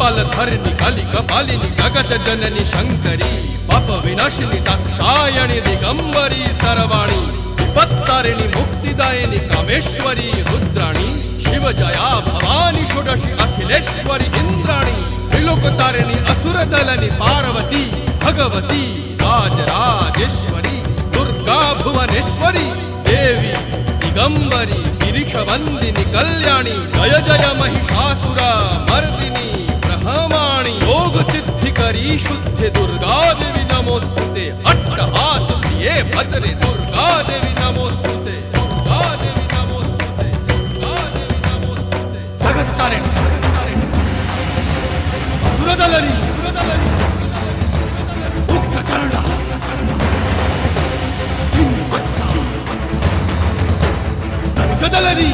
कपालधारिणी काली कपालिनी जगत जननी शंकरी पाप विनाशिनी दाक्षायणी दिगंबरी सर्वाणी विपत्तारिणी मुक्तिदायिनी कामेश्वरी रुद्राणी शिवजया भवानी षोडशी अखिलेश्वरी इंद्राणी त्रिलोकतारिणी असुरदलनी पार्वती भगवती राजराजेश्वरी दुर्गा भुवनेश्वरी देवी दिगंबरी गिरीशवंदिनी कल्याणी जय जय महिषासुर मर्दिनी ब्रह्माणी योग सिद्धिकरी शुद्धे दुर्गा देवी नमोस्तुते अट्टहास प्रिये भद्रे दुर्गा देवी नमोस्तुते दुर्गा देवी नमोस्तुते दुर्गा देवी नमोस्तुते जगत तारिणी असुरदलनी उग्रचंडा चिन्मस्ता दलनी